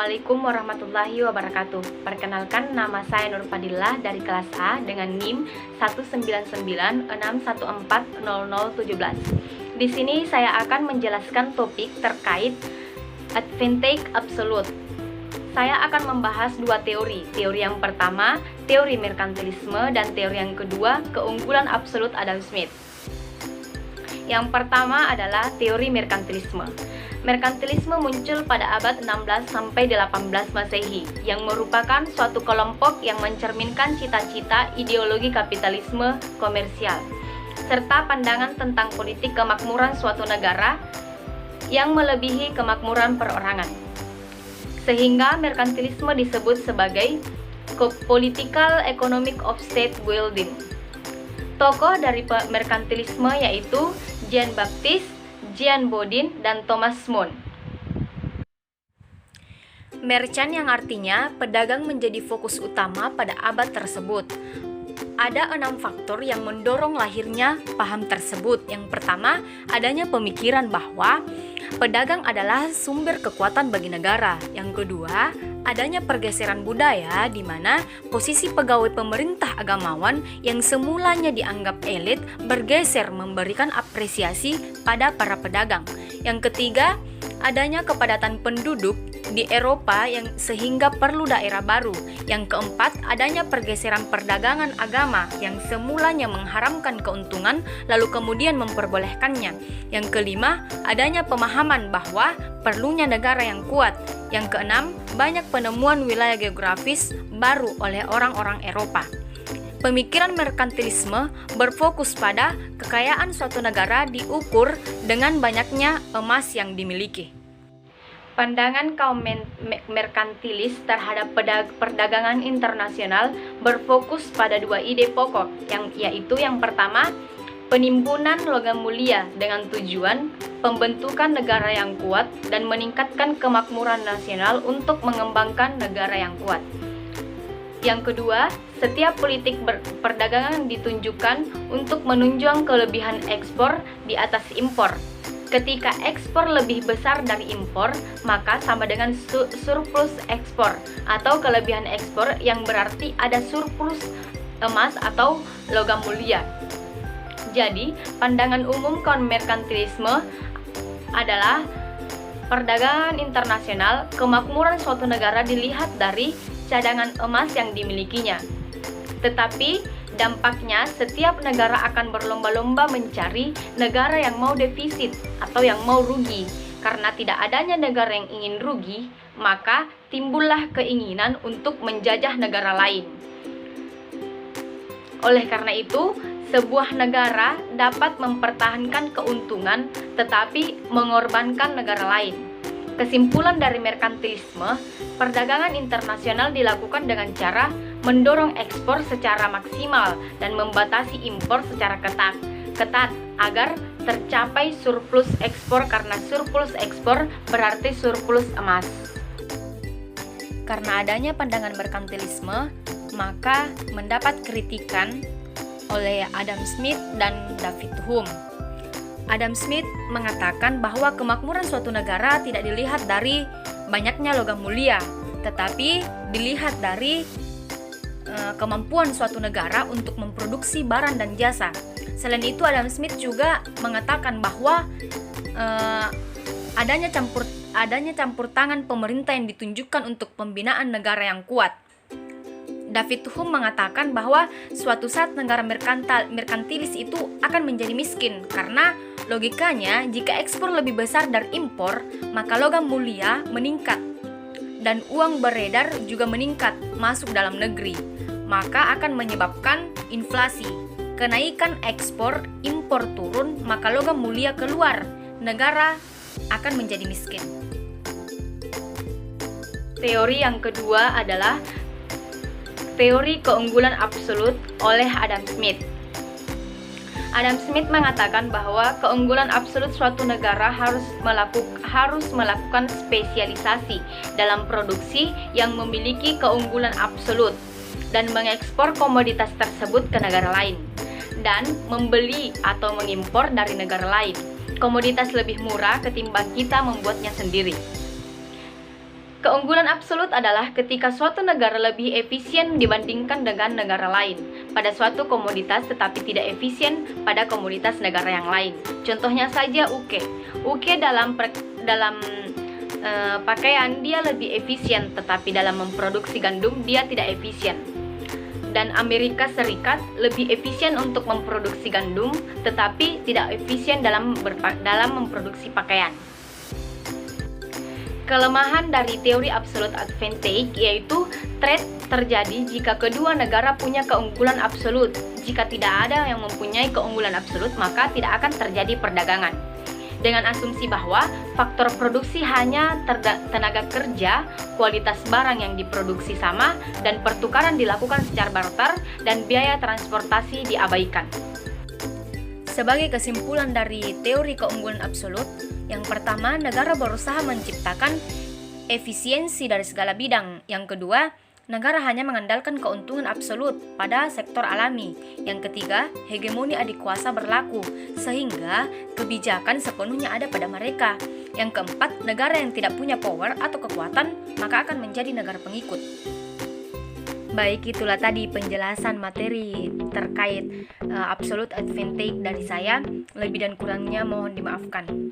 Assalamualaikum warahmatullahi wabarakatuh. Perkenalkan, nama saya Nur Fadillah dari kelas A dengan NIM 19961140017. Di sini saya akan menjelaskan topik terkait advantage absolute. Saya akan membahas dua teori. Teori yang pertama, teori merkantilisme, dan teori yang kedua, keunggulan absolut Adam Smith. Yang pertama adalah teori merkantilisme. Merkantilisme muncul pada abad 16 sampai 18 Masehi, yang merupakan suatu kelompok yang mencerminkan cita-cita ideologi kapitalisme komersial, serta pandangan tentang politik kemakmuran suatu negara yang melebihi kemakmuran perorangan. Sehingga merkantilisme disebut sebagai political economic of state building. Tokoh dari merkantilisme yaitu Jean-Baptiste, Jean Bodin, dan Thomas More. Merchant yang artinya pedagang menjadi fokus utama pada abad tersebut. Ada 6 faktor yang mendorong lahirnya paham tersebut. Yang pertama, adanya pemikiran bahwa pedagang adalah sumber kekuatan bagi negara. Yang kedua, adanya pergeseran budaya di mana posisi pegawai pemerintah agamawan yang semulanya dianggap elit bergeser memberikan apresiasi pada para pedagang. Yang ketiga, adanya kepadatan penduduk di Eropa yang sehingga perlu daerah baru. Yang keempat, adanya pergeseran perdagangan agama yang semulanya mengharamkan keuntungan lalu kemudian memperbolehkannya. Yang kelima, adanya pemahaman bahwa perlunya negara yang kuat. Yang keenam, banyak penemuan wilayah geografis baru oleh orang-orang Eropa. Pemikiran merkantilisme berfokus pada kekayaan suatu negara diukur dengan banyaknya emas yang dimiliki. Pandangan kaum merkantilis terhadap perdagangan internasional berfokus pada dua ide pokok, yaitu yang pertama, penimbunan logam mulia dengan tujuan pembentukan negara yang kuat dan meningkatkan kemakmuran nasional untuk mengembangkan negara yang kuat. Yang kedua, setiap politik perdagangan ditunjukkan untuk menunjang kelebihan ekspor di atas impor. Ketika ekspor lebih besar dari impor, maka sama dengan surplus ekspor atau kelebihan ekspor, yang berarti ada surplus emas atau logam mulia. Jadi, pandangan umum kaum merkantilisme adalah perdagangan internasional, kemakmuran suatu negara dilihat dari cadangan emas yang dimilikinya. Tetapi dampaknya setiap negara akan berlomba-lomba mencari negara yang mau defisit atau yang mau rugi. Karena tidak adanya negara yang ingin rugi, maka timbullah keinginan untuk menjajah negara lain. Oleh karena itu, sebuah negara dapat mempertahankan keuntungan tetapi mengorbankan negara lain. Kesimpulan dari merkantilisme, perdagangan internasional dilakukan dengan cara mendorong ekspor secara maksimal dan membatasi impor secara ketat agar tercapai surplus ekspor, karena surplus ekspor berarti surplus emas. Karena adanya pandangan merkantilisme, maka mendapat kritikan oleh Adam Smith dan David Hume. Adam Smith mengatakan bahwa kemakmuran suatu negara tidak dilihat dari banyaknya logam mulia, tetapi dilihat dari kemampuan suatu negara untuk memproduksi barang dan jasa. Selain itu, Adam Smith juga mengatakan bahwa adanya campur tangan pemerintah yang ditunjukkan untuk pembinaan negara yang kuat. David Hume mengatakan bahwa suatu saat negara merkantilis itu akan menjadi miskin karena logikanya jika ekspor lebih besar dari impor, maka logam mulia meningkat dan uang beredar juga meningkat masuk dalam negeri, maka akan menyebabkan inflasi. Kenaikan ekspor, impor turun, maka logam mulia keluar, negara akan menjadi miskin. Teori yang kedua adalah teori keunggulan absolut oleh Adam Smith. Adam Smith mengatakan bahwa keunggulan absolut suatu negara harus melakukan spesialisasi dalam produksi yang memiliki keunggulan absolut dan mengekspor komoditas tersebut ke negara lain dan membeli atau mengimpor dari negara lain komoditas lebih murah ketimbang kita membuatnya sendiri. Keunggulan absolut adalah ketika suatu negara lebih efisien dibandingkan dengan negara lain pada suatu komoditas tetapi tidak efisien pada komoditas negara yang lain. Contohnya saja UK. UK dalam pakaian dia lebih efisien tetapi dalam memproduksi gandum dia tidak efisien. Dan Amerika Serikat lebih efisien untuk memproduksi gandum tetapi tidak efisien dalam memproduksi pakaian. Kelemahan dari teori absolute advantage yaitu trade terjadi jika kedua negara punya keunggulan absolut. Jika tidak ada yang mempunyai keunggulan absolut, maka tidak akan terjadi perdagangan. Dengan asumsi bahwa faktor produksi hanya tenaga kerja, kualitas barang yang diproduksi sama, dan pertukaran dilakukan secara barter, dan biaya transportasi diabaikan. Sebagai kesimpulan dari teori keunggulan absolut, yang pertama, negara berusaha menciptakan efisiensi dari segala bidang. Yang kedua, negara hanya mengandalkan keuntungan absolut pada sektor alami. Yang ketiga, hegemoni adik kuasa berlaku, sehingga kebijakan sepenuhnya ada pada mereka. Yang keempat, negara yang tidak punya power atau kekuatan, maka akan menjadi negara pengikut. Baik, itulah tadi penjelasan materi terkait absolute advantage dari saya. Lebih dan kurangnya mohon dimaafkan.